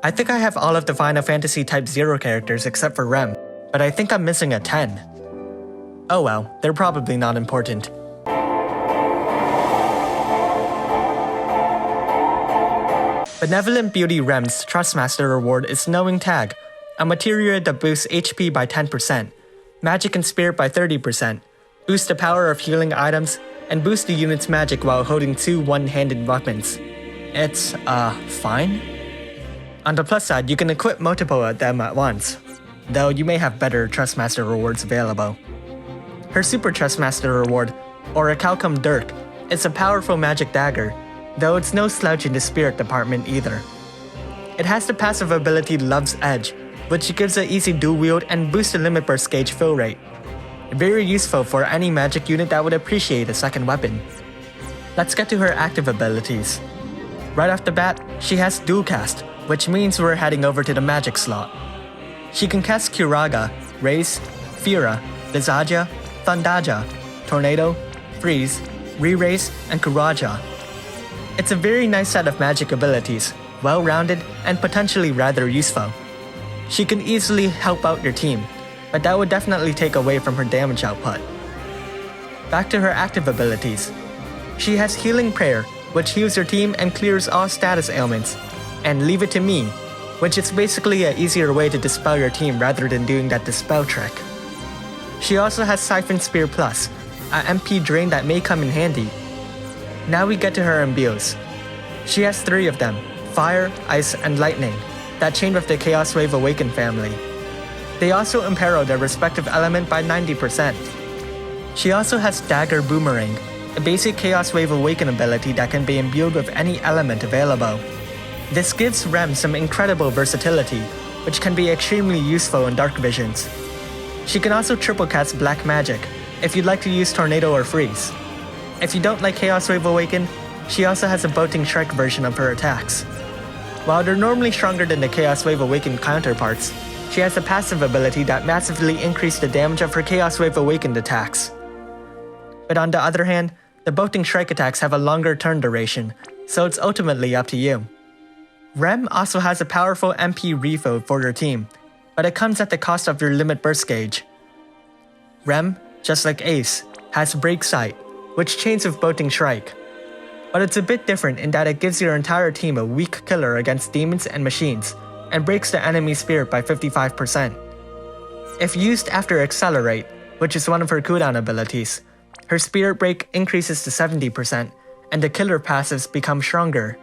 I think I have all of the Final Fantasy Type 0 characters except for Rem, but I think I'm missing a 10. Oh well, they're probably not important. Benevolent Beauty Rem's Trustmaster reward is Knowing Tag, a materia that boosts HP by 10%, magic and spirit by 30%, boosts the power of healing items, and boosts the unit's magic while holding 2 one-handed weapons. It's, fine? On the plus side, you can equip multiple of them at once, though you may have better Trustmaster rewards available. Her Super Trustmaster reward, or a Calcum Dirk, is a powerful magic dagger, though it's no slouch in the spirit department either. It has the passive ability Love's Edge, which gives it easy dual wield and boosts the limit burst gauge fill rate. Very useful for any magic unit that would appreciate a second weapon. Let's get to her active abilities. Right off the bat, she has Dual Cast, which means we're heading over to the magic slot. She can cast Curaga, Raise, Fira, Visagia, Thundaja, Tornado, Freeze, Re-Raise, and Kuraja. It's a very nice set of magic abilities, well-rounded and potentially rather useful. She can easily help out your team, but that would definitely take away from her damage output. Back to her active abilities. She has Healing Prayer, which heals your team and clears all status ailments, and Leave It to Me, which is basically an easier way to dispel your team rather than doing that dispel trick. She also has Siphon Spear Plus, a MP drain that may come in handy. Now we get to her imbues. She has 3 of them, Fire, Ice, and Lightning, that chain with the Chaos Wave Awaken family. They also imperil their respective element by 90%. She also has Dagger Boomerang, a basic Chaos Wave Awaken ability that can be imbued with any element available. This gives Rem some incredible versatility, which can be extremely useful in Dark Visions. She can also triple cast Black Magic, if you'd like to use Tornado or Freeze. If you don't like Chaos Wave Awaken, she also has a Bolting Strike version of her attacks. While they're normally stronger than the Chaos Wave Awakened counterparts, she has a passive ability that massively increases the damage of her Chaos Wave Awakened attacks. But on the other hand, the Bolting Strike attacks have a longer turn duration, so it's ultimately up to you. Rem also has a powerful MP refill for your team, but it comes at the cost of your limit burst gauge. Rem, just like Ace, has Break Sight, which chains with Bolting Strike. But it's a bit different in that it gives your entire team a weak killer against demons and machines, and breaks the enemy's spirit by 55%. If used after Accelerate, which is one of her cooldown abilities, her spirit break increases to 70%, and the killer passives become stronger.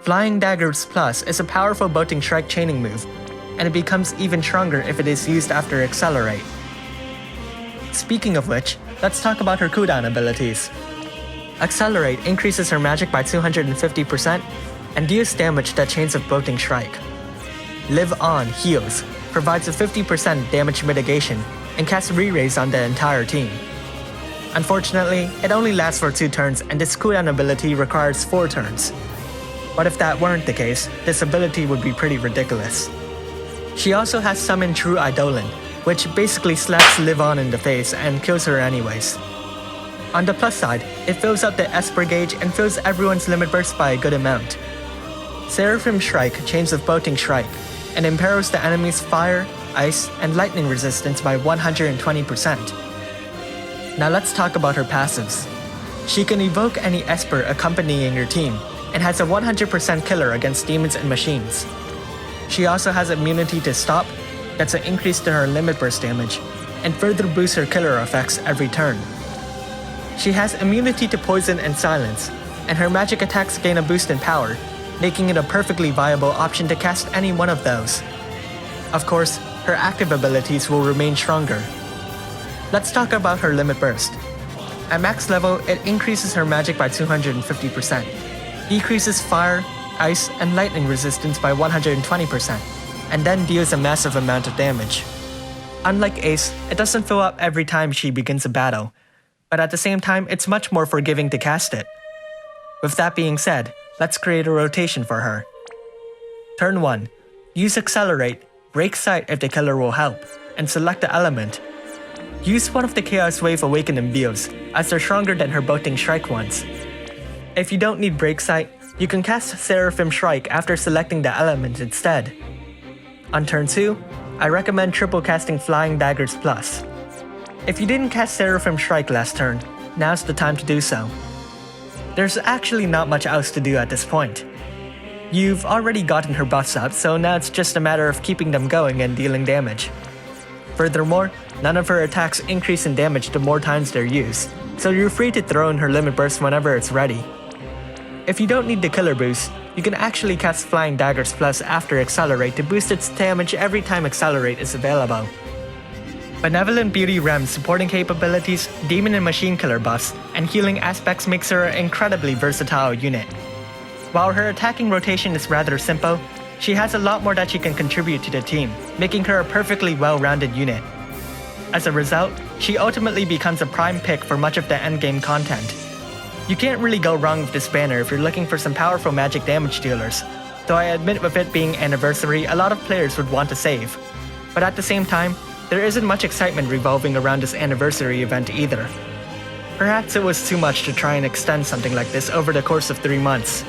Flying Daggers Plus is a powerful Bolting Strike chaining move, and it becomes even stronger if it is used after Accelerate. Speaking of which, let's talk about her cooldown abilities. Accelerate increases her magic by 250% and deals damage that chains of Bolting Strike. Live On heals, provides a 50% damage mitigation, and casts Re-Raise on the entire team. Unfortunately, it only lasts for 2 turns and this cooldown ability requires 4 turns. But if that weren't the case, this ability would be pretty ridiculous. She also has Summon True Eidolon, which basically slaps Live On in the face and kills her anyways. On the plus side, it fills up the Esper gauge and fills everyone's limit burst by a good amount. Seraphim Strike chains with Bolting Strike, and imperils the enemy's fire, ice, and lightning resistance by 120%. Now let's talk about her passives. She can evoke any Esper accompanying your team, and has a 100% killer against demons and machines. She also has immunity to Stop, that's an increase to her limit burst damage, and further boosts her killer effects every turn. She has immunity to Poison and Silence, and her magic attacks gain a boost in power, making it a perfectly viable option to cast any one of those. Of course, her active abilities will remain stronger. Let's talk about her limit burst. At max level, it increases her magic by 250%, decreases fire, ice, and lightning resistance by 120%, and then deals a massive amount of damage. Unlike Ace, it doesn't fill up every time she begins a battle, but at the same time, it's much more forgiving to cast it. With that being said, let's create a rotation for her. Turn 1. Use Accelerate, Break Sight if the killer will help, and select the element. Use one of the Chaos Wave Awakened imbues, as they're stronger than her Bolting Strike ones. If you don't need Break Sight, You can cast Seraphim Strike after selecting the element instead. On turn 2, I recommend triple casting Flying Daggers Plus. If you didn't cast Seraphim Strike last turn, now's the time to do so. There's actually not much else to do at this point. You've already gotten her buffs up, so now it's just a matter of keeping them going and dealing damage. Furthermore, none of her attacks increase in damage the more times they're used, so you're free to throw in her limit burst whenever it's ready. If you don't need the killer boost, you can actually cast Flying Daggers Plus after Accelerate to boost its damage every time Accelerate is available. Benevolent Beauty Rem's supporting capabilities, Demon and Machine Killer buffs, and healing aspects makes her an incredibly versatile unit. While her attacking rotation is rather simple, she has a lot more that she can contribute to the team, making her a perfectly well-rounded unit. As a result, she ultimately becomes a prime pick for much of the endgame content. You can't really go wrong with this banner if you're looking for some powerful magic damage dealers, though I admit with it being Anniversary, a lot of players would want to save. But at the same time, there isn't much excitement revolving around this Anniversary event either. Perhaps it was too much to try and extend something like this over the course of 3 months.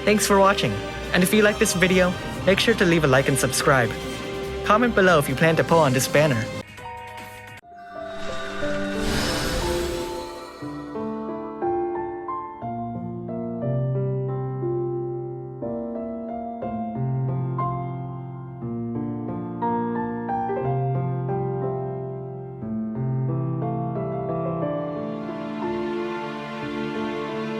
Thanks for watching, and if you like this video, make sure to leave a like and subscribe. Comment below if you plan to pull on this banner.